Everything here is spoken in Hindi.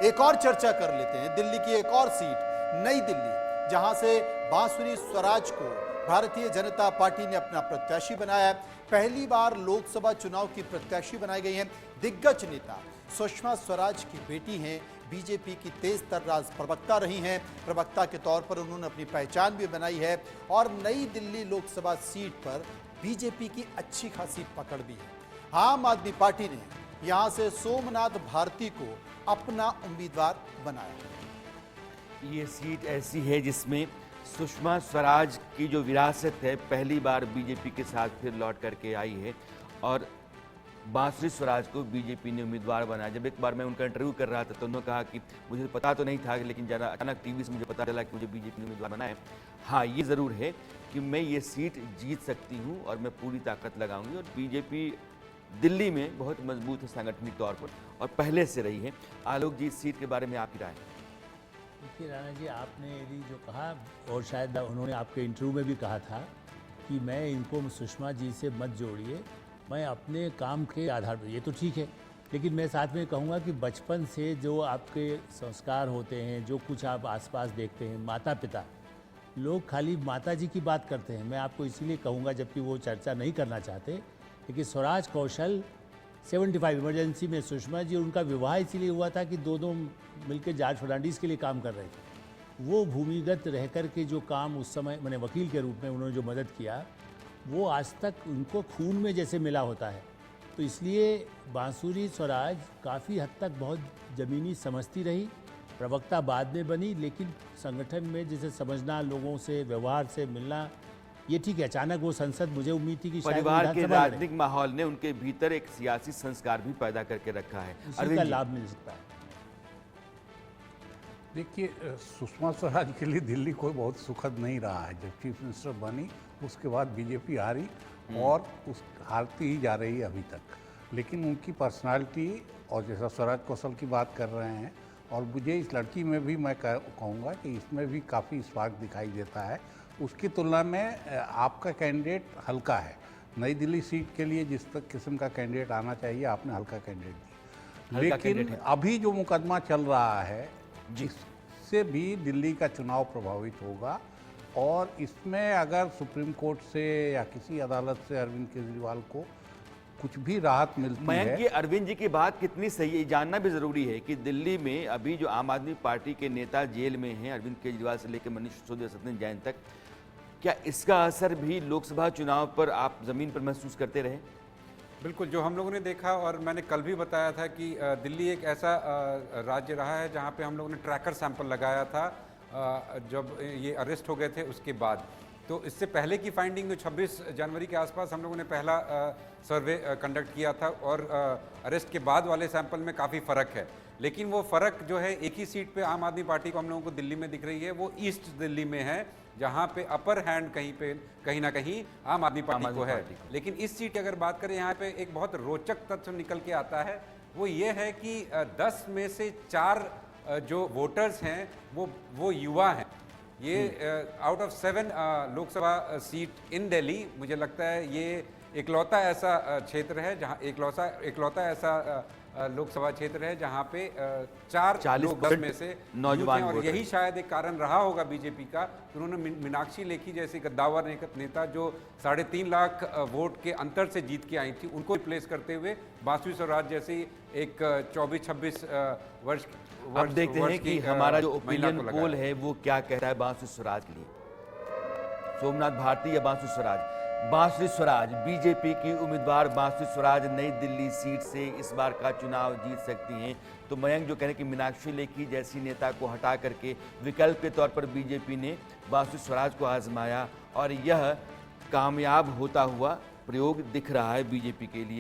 एक और चर्चा कर लेते हैं, दिल्ली की एक और सीट नई दिल्ली, जहां से बांसुरी स्वराज को भारतीय जनता पार्टी ने अपना प्रत्याशी बनाया है। पहली बार लोकसभा चुनाव की प्रत्याशी बनाई गई हैं। दिग्गज नेता सुषमा स्वराज की बेटी हैं, बीजेपी की तेज तर्राज प्रवक्ता रही हैं। प्रवक्ता के तौर पर उन्होंने अपनी पहचान भी बनाई है और नई दिल्ली लोकसभा सीट पर बीजेपी की अच्छी खासी पकड़ भी है। आम आदमी पार्टी ने यहां से सोमनाथ भारती को अपना उम्मीदवार बनाया। ये सीट ऐसी है जिसमें सुषमा स्वराज की जो विरासत है पहली बार बीजेपी के साथ फिर लौट करके आई है और बांसुरी स्वराज को बीजेपी ने उम्मीदवार बनाया। जब एक बार मैं उनका इंटरव्यू कर रहा था तो उन्होंने कहा कि मुझे पता तो नहीं था, लेकिन जरा अचानक टीवी से मुझे पता चला कि मुझे बीजेपी ने उम्मीदवार बनाया है। हाँ, ये ज़रूर है कि मैं ये सीट जीत सकती हूँ और मैं पूरी ताकत लगाऊंगी। और बीजेपी दिल्ली में बहुत मजबूत है सांगठनिक तौर पर और पहले से रही है। आलोक जी, इस सीट के बारे में आपकी राय? देखिए राणा जी, आपने यदि जो कहा और शायद उन्होंने आपके इंटरव्यू में भी कहा था कि मैं इनको सुषमा जी से मत जोड़िए, मैं अपने काम के आधार पर, ये तो ठीक है, लेकिन मैं साथ में कहूँगा कि बचपन से जो आपके संस्कार होते हैं, जो कुछ आप आसपास देखते हैं, माता पिता, लोग खाली माता जी की बात करते हैं। मैं आपको इसीलिए कहूँगा, जबकि वो चर्चा नहीं करना चाहते, लेकिन स्वराज कौशल 75 इमरजेंसी में सुषमा जी, उनका विवाह इसीलिए हुआ था कि दोनों मिलकर जॉर्ज फर्नांडिस के लिए काम कर रहे थे। वो भूमिगत रह कर के जो काम उस समय मैंने वकील के रूप में उन्होंने जो मदद किया, वो आज तक उनको खून में जैसे मिला होता है। तो इसलिए बांसुरी स्वराज काफ़ी हद तक बहुत ज़मीनी समझती रही। प्रवक्ता बाद में बनी, लेकिन संगठन में जैसे समझना, लोगों से व्यवहार से मिलना, ये ठीक है। अचानक वो संसद, मुझे उम्मीद थी कि परिवार के राजनीतिक माहौल ने उनके भीतर एक सियासी संस्कार भी पैदा करके रखा है, उसी का लाभ मिल सकता है। देखिए, सुषमा स्वराज के लिए दिल्ली कोई बहुत सुखद नहीं रहा है। जब चीफ मिनिस्टर बनी उसके बाद बीजेपी हारी और उस हारती ही जा रही है अभी तक। लेकिन उनकी पर्सनालिटी, और जैसा स्वराज कौशल की बात कर रहे हैं, और मुझे इस लड़की में भी मैं कहूँगा कि इसमें भी काफ़ी स्पार्क दिखाई देता है। उसकी तुलना में आपका कैंडिडेट हल्का है। नई दिल्ली सीट के लिए जिस तक किस्म का कैंडिडेट आना चाहिए, आपने हल्का कैंडिडेट दिया। लेकिन अभी जो मुकदमा चल रहा है, जिससे भी दिल्ली का चुनाव प्रभावित होगा, और इसमें अगर सुप्रीम कोर्ट से या किसी अदालत से अरविंद केजरीवाल को कुछ भी राहत मिलती है। ये अरविंद जी की बात कितनी सही है, जानना भी जरूरी है कि दिल्ली में अभी जो आम आदमी पार्टी के नेता जेल में हैं, अरविंद केजरीवाल से लेकर मनीष सिसोदिया, सत्येंद्र जैन तक, क्या इसका असर भी लोकसभा चुनाव पर आप जमीन पर महसूस करते रहे? बिल्कुल, जो हम लोगों ने देखा, और मैंने कल भी बताया था कि दिल्ली एक ऐसा राज्य रहा है जहां पे हम लोगों ने ट्रैकर सैंपल लगाया था जब ये अरेस्ट हो गए थे उसके बाद। तो इससे पहले की फाइंडिंग में 26 जनवरी के आसपास हम लोगों ने पहला सर्वे कंडक्ट किया था, और अरेस्ट के बाद वाले सैंपल में काफ़ी फ़र्क है। लेकिन वो फ़र्क जो है, एक ही सीट पे आम आदमी पार्टी को हम लोगों को दिल्ली में दिख रही है, वो ईस्ट दिल्ली में है, जहाँ पे अपर हैंड कहीं ना कहीं आम आदमी पार्टी को है। लेकिन इस सीट की अगर बात करें, यहाँ पे एक बहुत रोचक तथ्य निकल के आता है। वो ये है कि 10 में से 4 जो वोटर्स हैं वो युवा हैं। ये आउट ऑफ 7 लोकसभा सीट इन दिल्ली, मुझे लगता है ये इकलौता ऐसा क्षेत्र है जहाँ इकलौता ऐसा लोकसभा क्षेत्र है जहाँ पे 4 लोग 10 में से नौजवान, और यही शायद एक कारण रहा होगा बीजेपी का। उन्होंने मीनाक्षी लेखी जैसे गद्दावर नेता, जो 3.5 लाख वोट के अंतर से जीत के आई थी, उनको रिप्लेस करते हुए बांसुरी स्वराज जैसी एक 24-26 वर्ष। अब देखते हैं कि हमारा जो ओपिनियन पोल है वो क्या कहता है बांसुरी स्वराज के लिए। सोमनाथ भारती या बांसुरी स्वराज? बांसुरी स्वराज, बीजेपी की उम्मीदवार बांसुरी स्वराज नई दिल्ली सीट से इस बार का चुनाव जीत सकती हैं। तो मयंक जो कह रहे हैं कि मीनाक्षी लेखी जैसी नेता को हटा करके विकल्प के तौर पर बीजेपी ने बांसुरी स्वराज को आजमाया और यह कामयाब होता हुआ प्रयोग दिख रहा है बीजेपी के लिए।